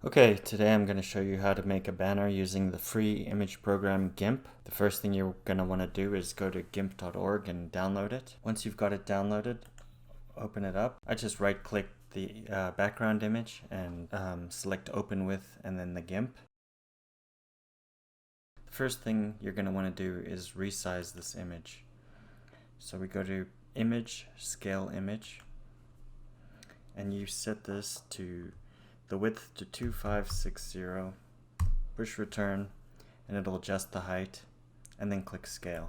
Okay, today I'm going to show you how to make a banner using the free image program GIMP. The first thing you're going to want to do is go to gimp.org and download it. Once you've got it downloaded, open it up. I just right click the background image and select open with and then the GIMP. The first thing you're going to want to do is resize this image. So we go to image, scale image, and you set this to the width to 2560, push return, and it'll adjust the height, and then click scale.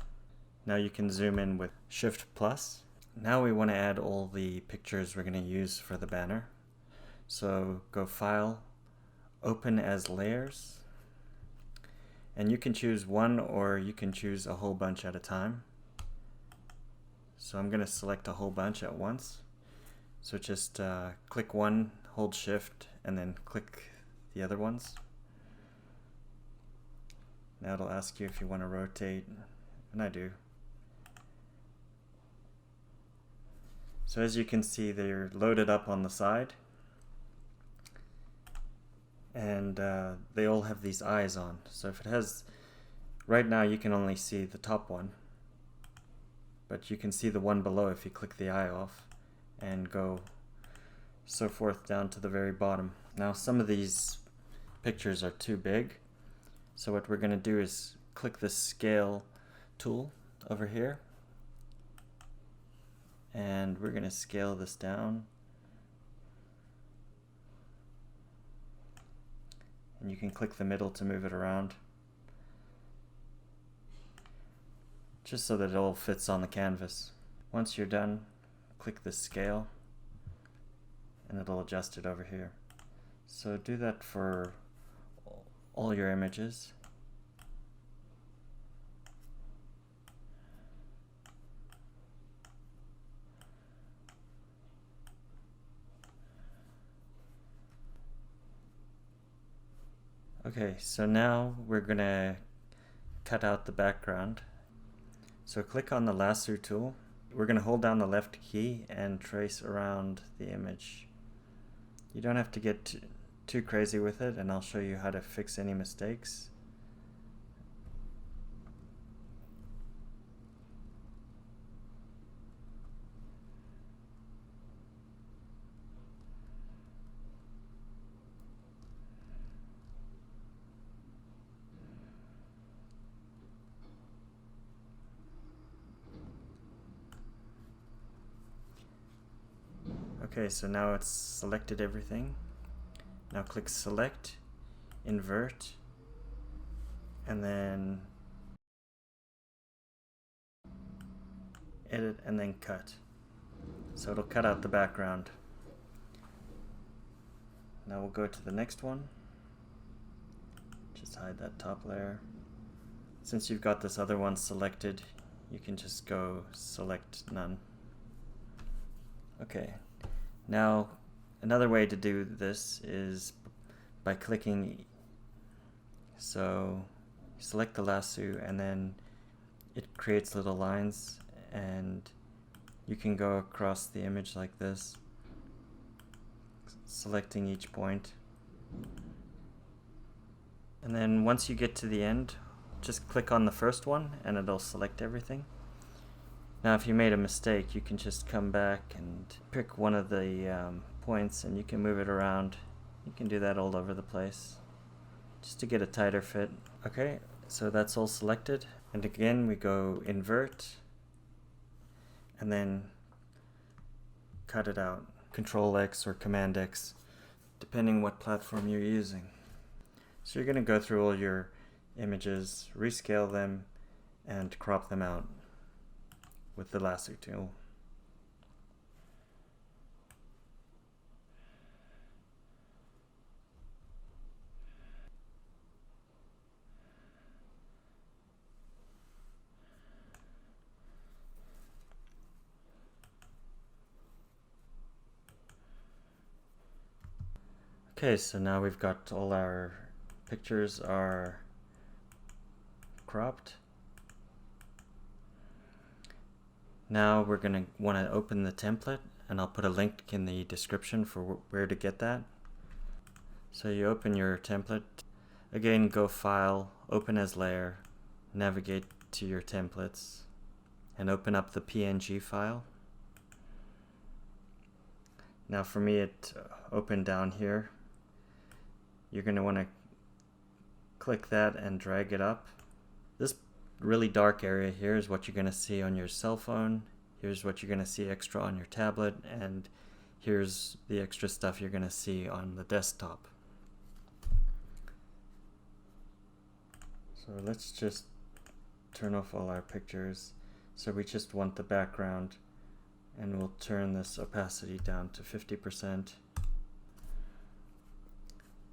Now you can zoom in with Shift plus. Now we want to add all the pictures we're going to use for the banner. So go File, Open as Layers, and you can choose one or you can choose a whole bunch at a time. So I'm going to select a whole bunch at once. So just click one, hold Shift, and then click the other ones. Now it'll ask you if you want to rotate, and I do. So as you can see, they're loaded up on the side, and they all have these eyes on. So if it has, right now you can only see the top one, but you can see the one below if you click the eye off and go so forth down to the very bottom. Now some of these pictures are too big, so what we're going to do is click the scale tool over here, and we're going to scale this down, and you can click the middle to move it around just so that it all fits on the canvas. Once you're done, click the scale and it'll adjust it over here. So do that for all your images. Okay, so now we're gonna cut out the background. So click on the lasso tool. We're gonna hold down the left key and trace around the image. You don't have to get too crazy with it, and I'll show you how to fix any mistakes. Okay, so now it's selected everything. Now click Select, Invert, and then Edit, and then Cut. So it'll cut out the background. Now we'll go to the next one. Just hide that top layer. Since you've got this other one selected, you can just go Select None. Okay. Now, another way to do this is by clicking, so select the lasso and then it creates little lines, and you can go across the image like this, selecting each point. And then once you get to the end, just click on the first one and it'll select everything. Now if you made a mistake, you can just come back and pick one of the points and you can move it around. You can do that all over the place just to get a tighter fit. Okay, so that's all selected, and again we go Invert and then cut it out. Control X or Command X, depending what platform you're using. So you're going to go through all your images, rescale them, and crop them out with the lasso tool. Okay, so now we've got all our pictures are cropped. Now we're going to want to open the template, and I'll put a link in the description for where to get that. So you open your template. Again, go File, Open as Layer, navigate to your templates, and open up the PNG file. Now for me it opened down here. You're going to want to click that and drag it up. This really dark area here is what you're going to see on your cell phone. Here's what you're going to see extra on your tablet, and here's the extra stuff you're going to see on the desktop. So let's just turn off all our pictures. So we just want the background, and we'll turn this opacity down to 50%.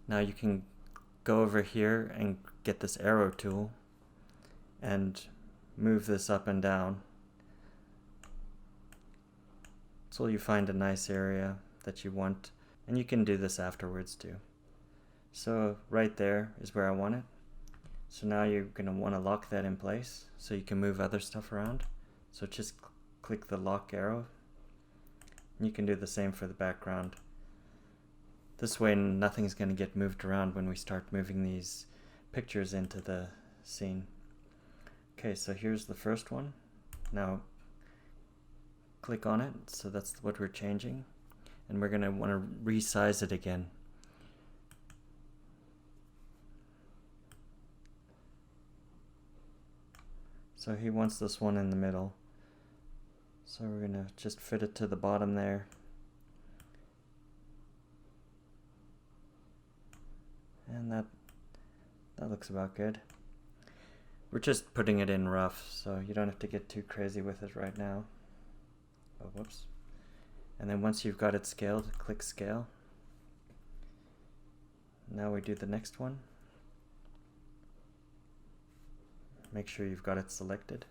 Now you can go over here and get this arrow tool and move this up and down until you find a nice area that you want, and you can do this afterwards too. So right there is where I want it. So now you're going to want to lock that in place so you can move other stuff around. So just click the lock arrow, and you can do the same for the background. This way nothing's going to get moved around when we start moving these pictures into the scene. Okay, so here's the first one. Now click on it, so that's what we're changing, and we're going to want to resize it again. So he wants this one in the middle, so we're going to just fit it to the bottom there. And that looks about good. We're just putting it in rough, so you don't have to get too crazy with it right now. Oh, whoops. And then once you've got it scaled, click Scale. Now we do the next one. Make sure you've got it selected.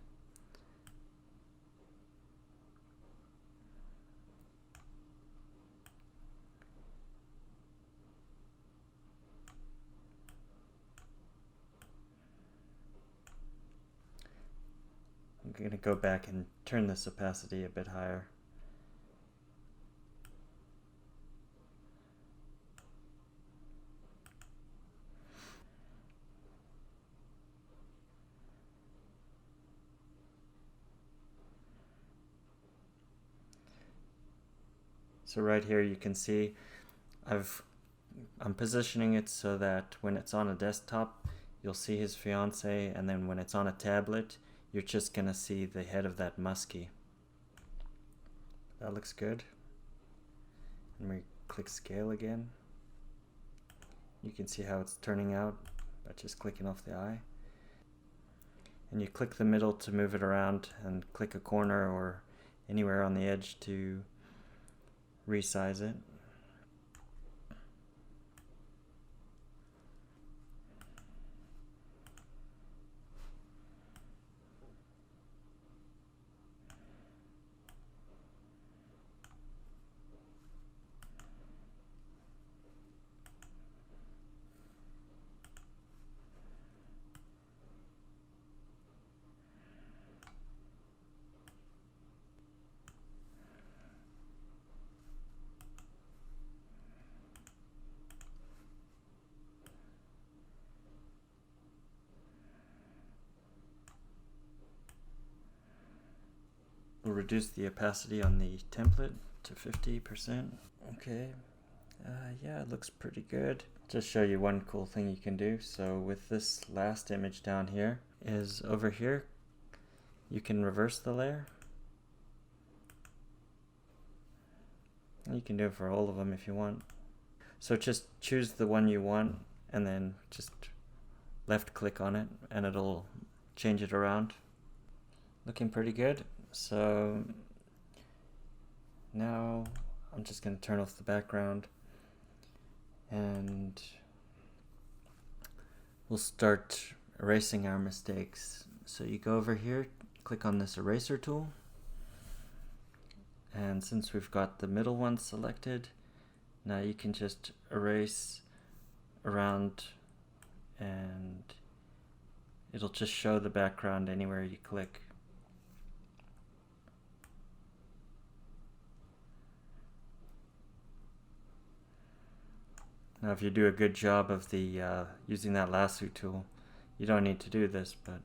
I'm going to go back and turn this opacity a bit higher. So right here you can see I'm positioning it so that when it's on a desktop you'll see his fiance, and then when it's on a tablet you're just gonna see the head of that muskie. That looks good. And we click Scale again. You can see how it's turning out by just clicking off the eye. And you click the middle to move it around, and click a corner or anywhere on the edge to resize it. We'll reduce the opacity on the template to 50%. Okay, yeah, it looks pretty good. Just show you one cool thing you can do. So with this last image down here, is over here, you can reverse the layer. You can do it for all of them if you want. So just choose the one you want, and then just left click on it, and it'll change it around. Looking pretty good. So now I'm just going to turn off the background, and we'll start erasing our mistakes. So you go over here, click on this eraser tool, and since we've got the middle one selected, now you can just erase around, and it'll just show the background anywhere you click. Now if you do a good job of the using that lasso tool, you don't need to do this, but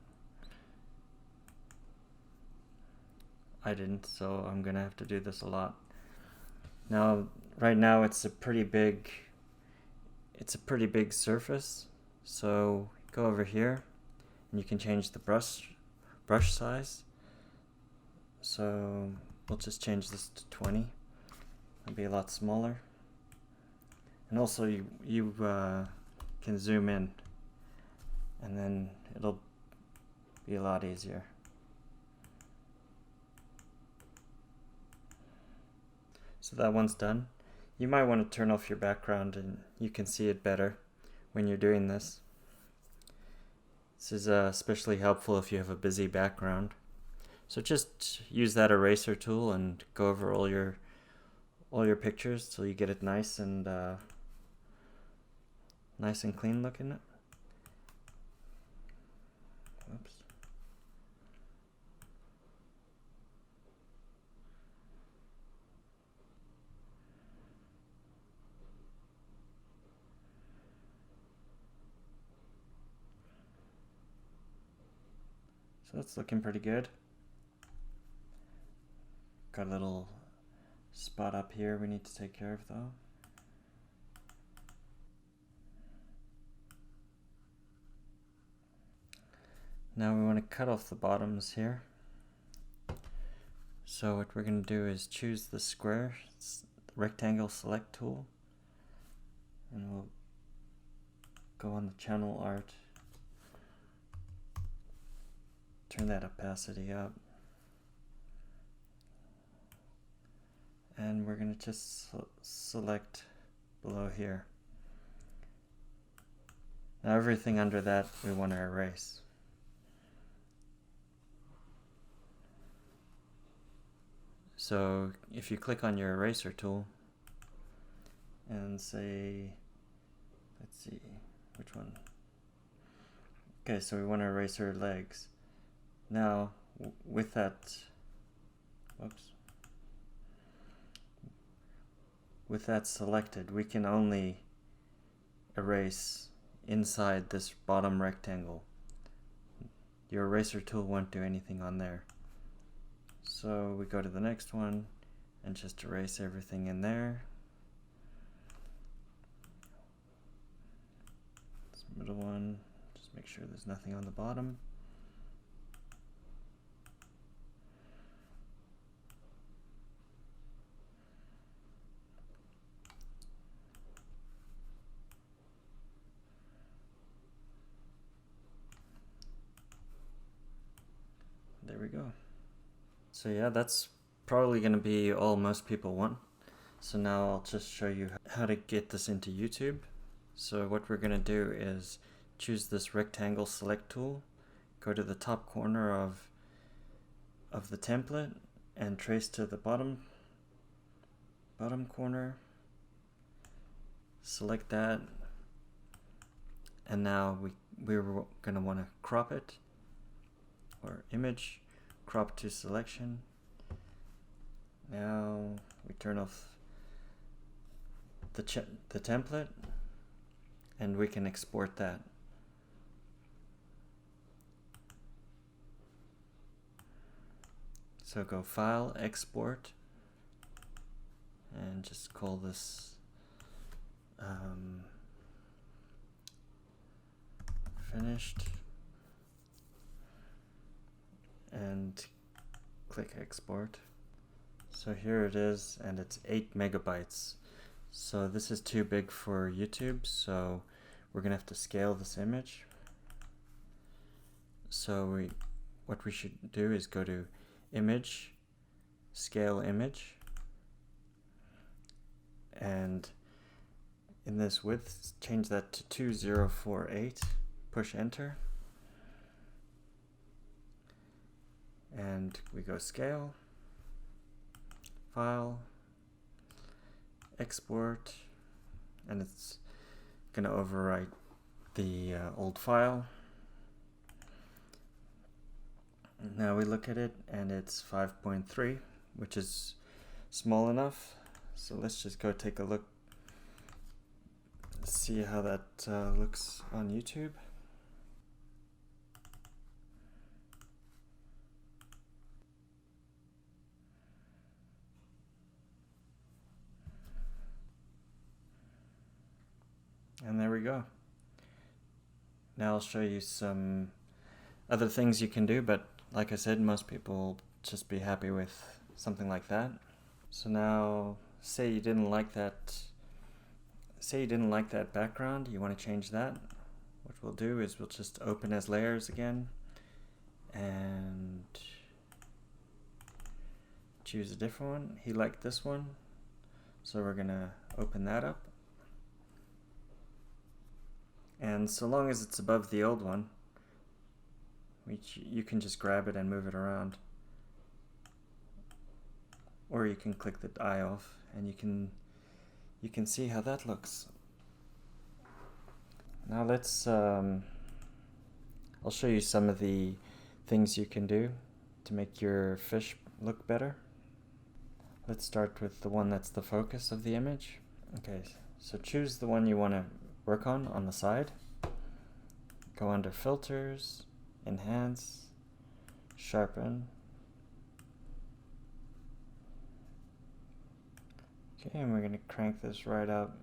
I didn't, so I'm gonna have to do this a lot. Now, right now it's a pretty big surface, so go over here and you can change the brush size. So we'll just change this to 20. It'll be a lot smaller. And also you can zoom in, and then it'll be a lot easier. So that one's done. You might want to turn off your background and you can see it better when you're doing this. This is especially helpful if you have a busy background. So just use that eraser tool and go over all your pictures till you get it nice and clean looking. Oops. So that's looking pretty good. Got a little spot up here we need to take care of though. Now we want to cut off the bottoms here. So what we're going to do is choose the square, the rectangle select tool, and we'll go on the channel art, turn that opacity up, and we're going to just select below here. Now everything under that we want to erase. So if you click on your eraser tool and say, let's see, which one? Okay, so we want to erase her legs. Now with that, with that selected, we can only erase inside this bottom rectangle. Your eraser tool won't do anything on there. So we go to the next one and just erase everything in there. This middle one, just make sure there's nothing on the bottom. There we go. So yeah, that's probably going to be all most people want. So now I'll just show you how to get this into YouTube. So what we're going to do is choose this rectangle select tool, go to the top corner of the template and trace to the bottom corner, select that, and now we're going to want to crop it, or image, crop to selection. Now we turn off the template and we can export that. So go File, Export, and just call this finished, and click Export. So here it is, and it's 8 megabytes. So this is too big for YouTube, so we're gonna have to scale this image. So what we should do is go to Image, Scale Image, and in this width, change that to 2048, push enter, and we go Scale, File, Export, and it's going to overwrite the old file. Now we look at it and it's 5.3, which is small enough. So let's just go take a look, see how that looks on YouTube. And there we go. Now I'll show you some other things you can do, but like I said, most people will just be happy with something like that. So now, say you didn't like that background, you want to change that. What we'll do is we'll just open as layers again and choose a different one. He liked this one, so we're gonna open that up. And so long as it's above the old one, you can just grab it and move it around. Or you can click the eye off and you can see how that looks. Now let's I'll show you some of the things you can do to make your fish look better. Let's start with the one that's the focus of the image. Okay, so choose the one you want to work on the side. Go under filters, enhance, sharpen. Okay, and we're going to crank this right up.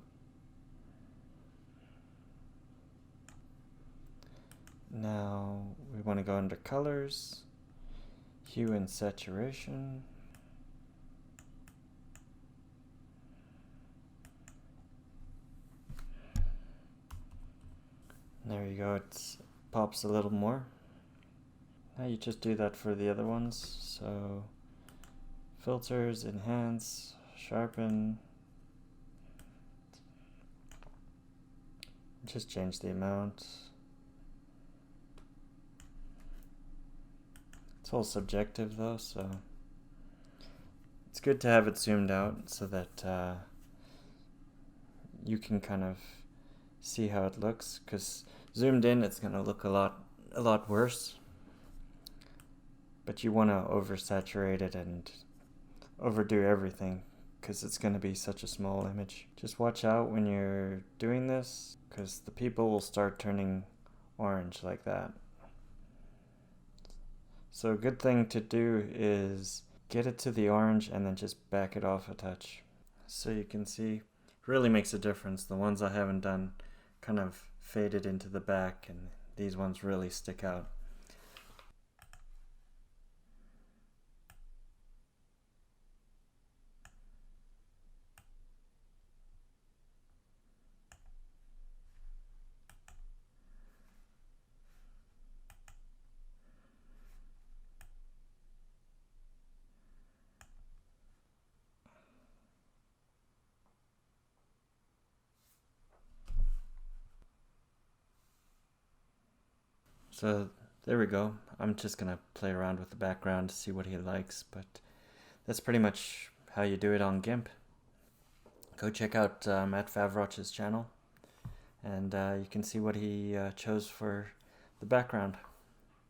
Now we want to go under colors, hue and saturation. There you go, it pops a little more. Now you just do that for the other ones. So filters, enhance, sharpen. Just change the amount. It's all subjective though, so it's good to have it zoomed out so that you can kind of see how it looks, because zoomed in it's going to look a lot worse. But you want to oversaturate it and overdo everything because it's going to be such a small image. Just watch out when you're doing this, because the people will start turning orange like that. So a good thing to do is get it to the orange and then just back it off a touch. So you can see, it really makes a difference. The ones I haven't done kind of faded into the back, and these ones really stick out. So there we go. I'm just gonna play around with the background to see what he likes, but that's pretty much how you do it on GIMP. Go check out Matt Favroch's channel, and you can see what he chose for the background.